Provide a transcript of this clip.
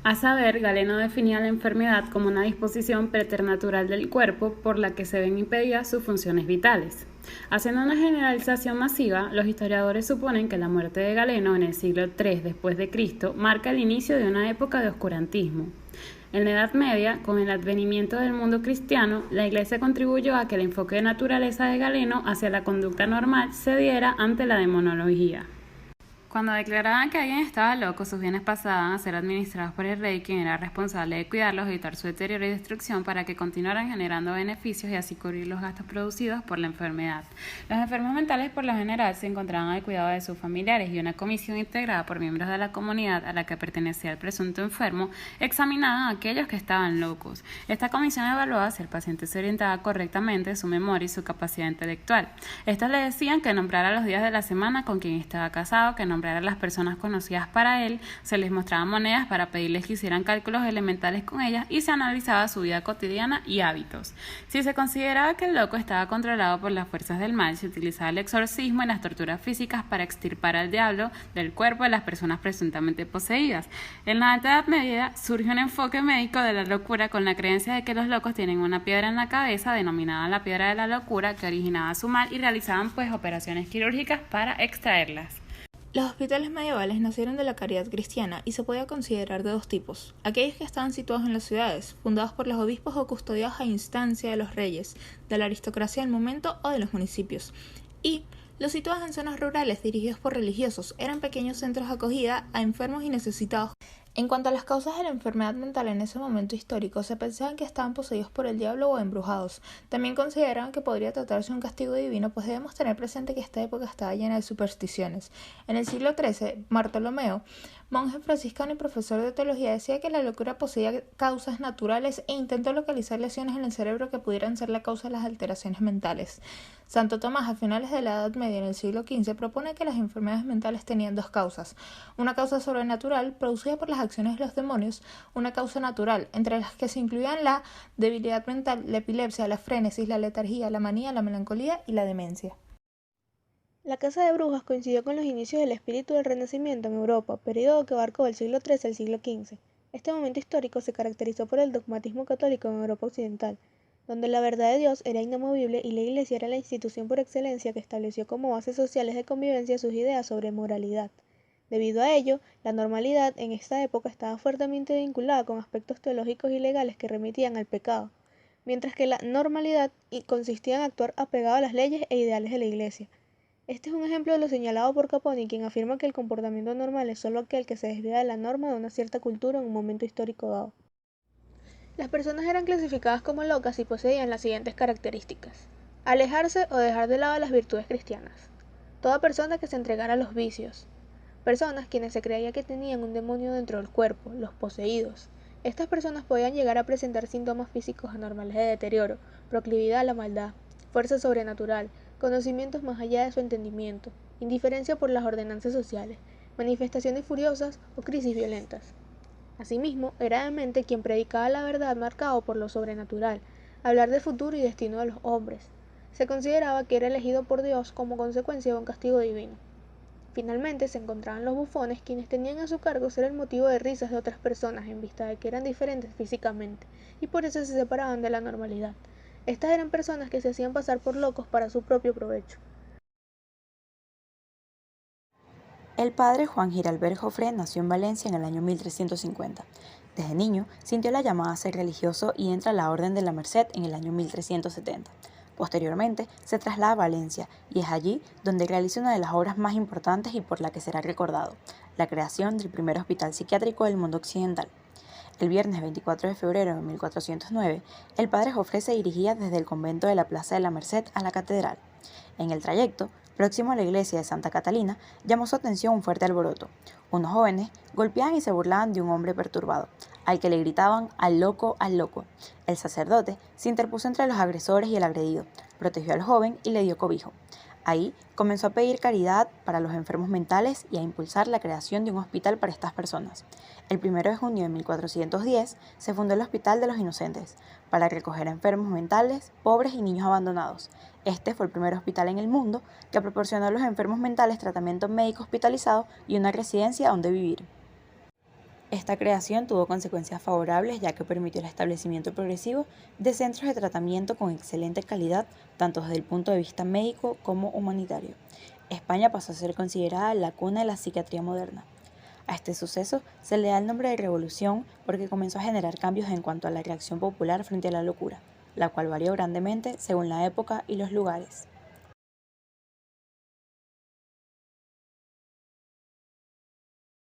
A saber, Galeno definía la enfermedad como una disposición preternatural del cuerpo por la que se ven impedidas sus funciones vitales. Haciendo una generalización masiva, los historiadores suponen que la muerte de Galeno en el siglo III después de Cristo marca el inicio de una época de oscurantismo. En la Edad Media, con el advenimiento del mundo cristiano, la Iglesia contribuyó a que el enfoque de naturaleza de Galeno hacia la conducta normal cediera ante la demonología. Cuando declaraban que alguien estaba loco, sus bienes pasaban a ser administrados por el rey, quien era responsable de cuidarlos, evitar su deterioro y destrucción para que continuaran generando beneficios y así cubrir los gastos producidos por la enfermedad. Los enfermos mentales por lo general se encontraban al cuidado de sus familiares y una comisión integrada por miembros de la comunidad a la que pertenecía el presunto enfermo examinaba a aquellos que estaban locos. Esta comisión evaluaba si el paciente se orientaba correctamente su memoria y su capacidad intelectual. Estos le decían que nombrara los días de la semana con quien estaba casado, que nombrara a las personas conocidas para él, se les mostraban monedas para pedirles que hicieran cálculos elementales con ellas y se analizaba su vida cotidiana y hábitos. Si se consideraba que el loco estaba controlado por las fuerzas del mal, se utilizaba el exorcismo y las torturas físicas para extirpar al diablo del cuerpo de las personas presuntamente poseídas. En la Alta Edad Media surge un enfoque médico de la locura con la creencia de que los locos tienen una piedra en la cabeza denominada la piedra de la locura que originaba su mal y realizaban pues operaciones quirúrgicas para extraerlas. Los hospitales medievales nacieron de la caridad cristiana y se podía considerar de dos tipos: aquellos que estaban situados en las ciudades, fundados por los obispos o custodiados a instancia de los reyes, de la aristocracia del momento o de los municipios, y los situados en zonas rurales dirigidos por religiosos, eran pequeños centros de acogida a enfermos y necesitados. En cuanto a las causas de la enfermedad mental en ese momento histórico, se pensaban que estaban poseídos por el diablo o embrujados. También consideraban que podría tratarse de un castigo divino, pues debemos tener presente que esta época estaba llena de supersticiones. En el siglo XIII, Bartolomeo, monje franciscano y profesor de teología, decía que la locura poseía causas naturales e intentó localizar lesiones en el cerebro que pudieran ser la causa de las alteraciones mentales. Santo Tomás, a finales de la Edad Media, en el siglo XV, propone que las enfermedades mentales tenían dos causas: una causa sobrenatural, producida por las acciones de los demonios; una causa natural, entre las que se incluían la debilidad mental, la epilepsia, la frénesis, la letargía, la manía, la melancolía y la demencia. La caza de brujas coincidió con los inicios del espíritu del Renacimiento en Europa, periodo que abarcó del siglo XIII al siglo XV. Este momento histórico se caracterizó por el dogmatismo católico en Europa occidental, donde la verdad de Dios era inamovible y la Iglesia era la institución por excelencia que estableció como bases sociales de convivencia sus ideas sobre moralidad. Debido a ello, la normalidad en esta época estaba fuertemente vinculada con aspectos teológicos y legales que remitían al pecado, mientras que la normalidad consistía en actuar apegado a las leyes e ideales de la Iglesia. Este es un ejemplo de lo señalado por Caponi, quien afirma que el comportamiento normal es solo aquel que se desvía de la norma de una cierta cultura en un momento histórico dado. Las personas eran clasificadas como locas y poseían las siguientes características: alejarse o dejar de lado las virtudes cristianas; toda persona que se entregara a los vicios; personas quienes se creía que tenían un demonio dentro del cuerpo, los poseídos. Estas personas podían llegar a presentar síntomas físicos anormales de deterioro, proclividad a la maldad, fuerza sobrenatural, conocimientos más allá de su entendimiento, indiferencia por las ordenanzas sociales, manifestaciones furiosas o crisis violentas. Asimismo, era demente quien predicaba la verdad marcado por lo sobrenatural, hablar del futuro y destino de los hombres. Se consideraba que era elegido por Dios como consecuencia de un castigo divino. Finalmente se encontraban los bufones, quienes tenían a su cargo ser el motivo de risas de otras personas en vista de que eran diferentes físicamente, y por eso se separaban de la normalidad. Estas eran personas que se hacían pasar por locos para su propio provecho. El padre Juan Giralbert Jofré nació en Valencia en el año 1350. Desde niño sintió la llamada a ser religioso y entra a la Orden de la Merced en el año 1370. Posteriormente se traslada a Valencia y es allí donde realiza una de las obras más importantes y por la que será recordado: la creación del primer hospital psiquiátrico del mundo occidental. El viernes 24 de febrero de 1409, el padre Jofré se dirigía desde el convento de la Plaza de la Merced a la catedral. En el trayecto, próximo a la iglesia de Santa Catalina, llamó su atención un fuerte alboroto. Unos jóvenes golpeaban y se burlaban de un hombre perturbado, al que le gritaban «al loco, al loco». El sacerdote se interpuso entre los agresores y el agredido, protegió al joven y le dio cobijo. Ahí comenzó a pedir caridad para los enfermos mentales y a impulsar la creación de un hospital para estas personas. El 1 de junio de 1410 se fundó el Hospital de los Inocentes, para recoger a enfermos mentales, pobres y niños abandonados. Este fue el primer hospital en el mundo que proporcionó a los enfermos mentales tratamiento médico hospitalizado y una residencia donde vivir. Esta creación tuvo consecuencias favorables ya que permitió el establecimiento progresivo de centros de tratamiento con excelente calidad, tanto desde el punto de vista médico como humanitario. España pasó a ser considerada la cuna de la psiquiatría moderna. A este suceso se le da el nombre de revolución porque comenzó a generar cambios en cuanto a la reacción popular frente a la locura, la cual varió grandemente según la época y los lugares.